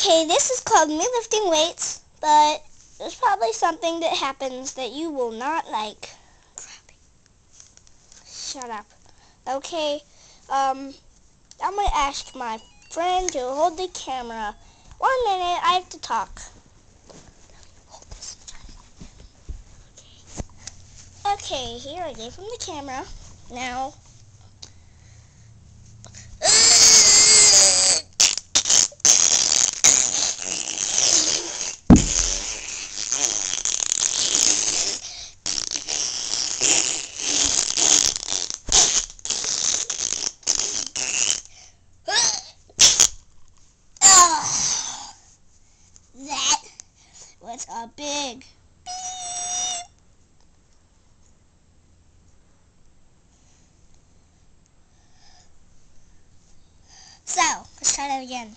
Okay, this is called me lifting weights, but there's probably something that happens that you will not like. Shut up. Okay, I'm going to ask my friend to hold the camera. 1 minute, I have to talk. Hold this. Okay, here I gave him the camera. Now, that was a big beep. So, let's try that again.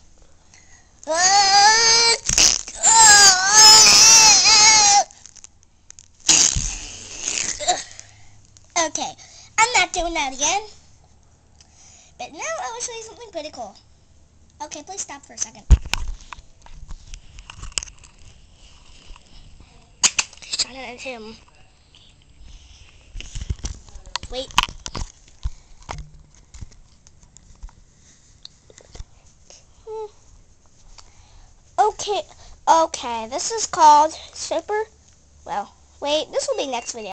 Okay, I'm not doing that again. But now I will show you something pretty cool. Okay, please stop for a second. He's trying to end him. Wait. Okay, this is called Super. Well, wait, this will be next video.